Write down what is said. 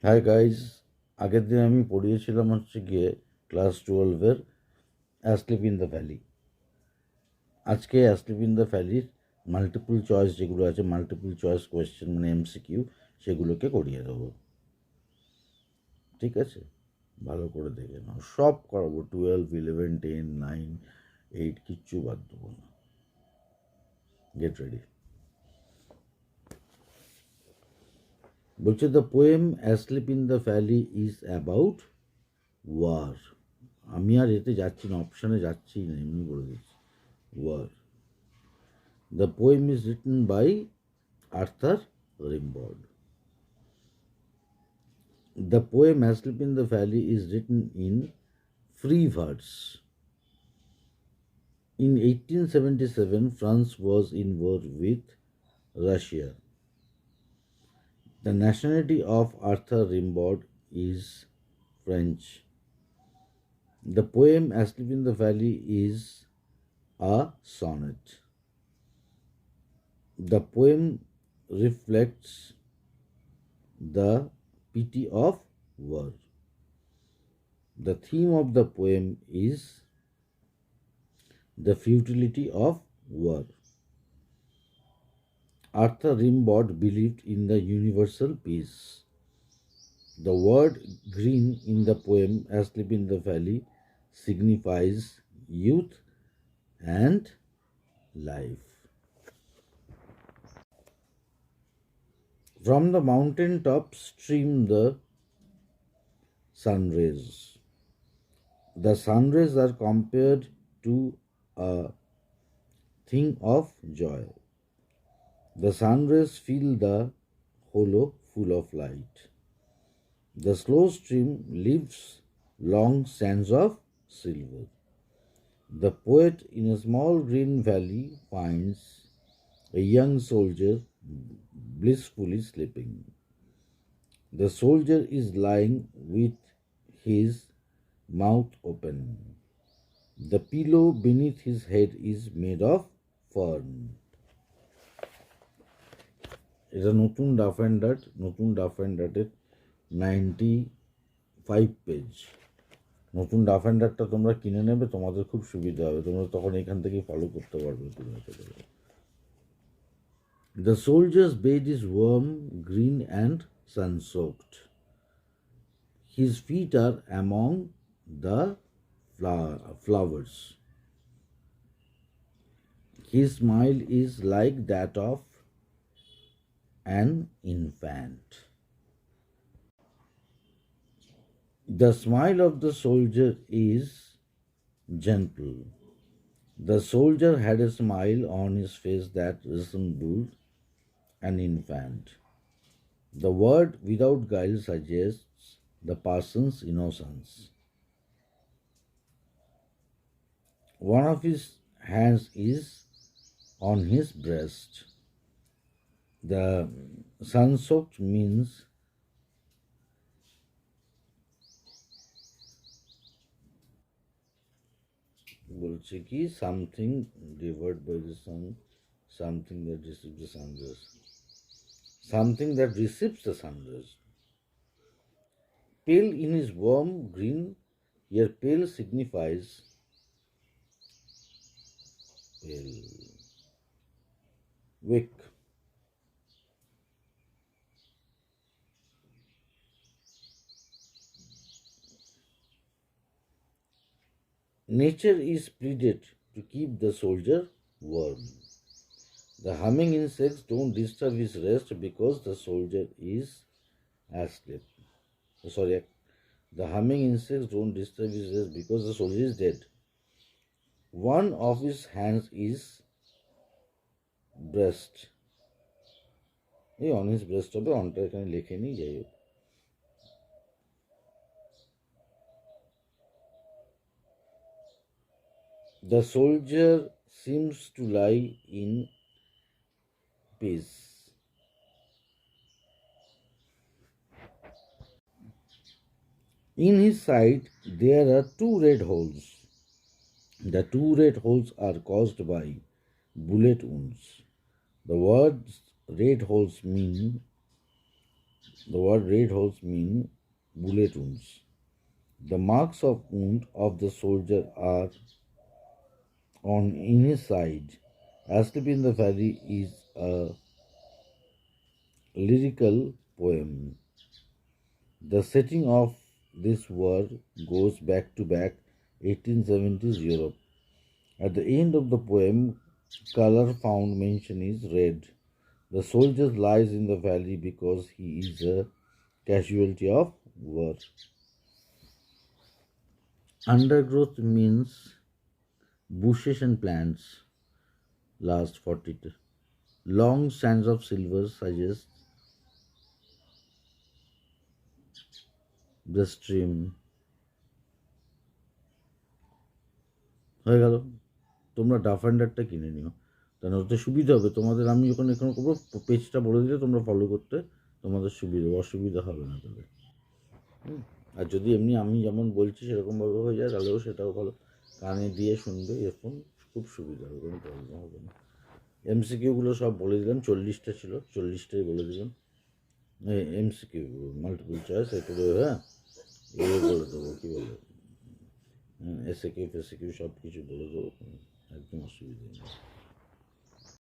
Hi guys, আগের দিন আমি পড়িয়েছিলাম গিয়ে ক্লাস 12-এর অ্যাসলিপ ইন দ্য ভ্যালি। আজকে অ্যাসলিপ ইন দ্য ভ্যালির মাল্টিপল চয়েস যেগুলো আছে, মাল্টিপল চয়েস কোয়েশ্চেন মানে MCQ, সেগুলোকে করিয়ে দেবো। ঠিক আছে, ভালো করে দেখে নাও, সব করাবো। 12, 11, 10, 9, 8 কিচ্ছু বাদ দেবো না। Get ready. বলছে the poem asleep in the valley is about war. আমি আর এতে যাচ্ছি না, অপশানে যাচ্ছি না, এমনি বলে দিচ্ছি war. The poem is written by Arthur Rimbaud. The poem Asleep in the Valley is written in free verse. In 1877, France was in war with Russia. The nationality of Arthur Rimbaud is French. The poem Asleep in the Valley is a sonnet. The poem reflects the pity of war. The theme of the poem is the futility of war. Arthur Rimbaud believed in the universal peace. The word green in the poem Asleep in the Valley signifies youth and life. From the mountain top stream the sun rays. The sun rays are compared to a thing of joy. The sun rays fill the hollow full of light. The slow stream leaves long sands of silver. The poet in a small green valley finds a young soldier blissfully sleeping. The soldier is lying with his mouth open. The pillow beneath his head is made of fern. এটা নতুন Duff and ডাটের 95 page. নতুন Duff and ডাটটা তোমরা কিনে নেবে, তোমাদের খুব সুবিধা হবে, তোমরা তখন এখান থেকেই ফলো করতে পারবে। The soldier's bed is warm, green and sun-soaked. His feet are among the flowers. His smile is like that of an infant. The smile of the soldier is gentle. The soldier had a smile on his face that resembled an infant. The word without guile suggests the person's innocence. One of his hands is on his breast. The sun-soaked means বলছে কি something devoured by the sun, something that receives the sun rays. Something that receives the sun rays. Pale in his warm green, here pale signifies pale, weak. Nature is pleaded to keep the soldier warm. The humming insects don't disturb his rest because the soldier is asleep. Sorry, the humming insects don't disturb his rest because the soldier is dead. One of his hands is breast. এই on his breast হবে, অনটা এখানে লেখে নি, যাই হোক। The soldier seems to lie in peace. In his side there are two red holes. The two red holes are caused by bullet wounds. The words red holes mean The word red holes mean bullet wounds. The marks of wound of the soldier are on inner side. Asleep in the Valley is a lyrical poem. The setting of this war goes back to back 1870s Europe. At the end of the poem, color found mention is red. The soldier lies in the valley because he is a casualty of war. Undergrowth means bushes and plants last 40. Long sands of silver suggest the stream. হয়ে গেল। তোমরা ডাফান্ডারটা কিনে নিও, তাহলে ওতে সুবিধা হবে তোমাদের। আমি যখন এখানে করবো পেজটা বলে দিলে তোমরা ফলো করতে তোমাদের সুবিধা, অসুবিধা হবে না তাহলে। আর যদি এমনি আমি যেমন বলছি সেরকমভাবে হয়ে যায় তাহলেও সেটাও ভালো, কানে দিয়ে শুনবে এরকম খুব সুবিধা হবে, কোনো প্রবলেম হবে না। এমসিকিউগুলো সব বলে দিলাম, 40টা ছিল, 40টাই বলে দিলাম। এমসিকিউ মাল্টিপল চয়েস এগুলো, হ্যাঁ এগুলো বলে দেবো, কী বলে এসএকিউ ফেসিকিউ সব কিছু বলে দেবো, একদম অসুবিধা নেই।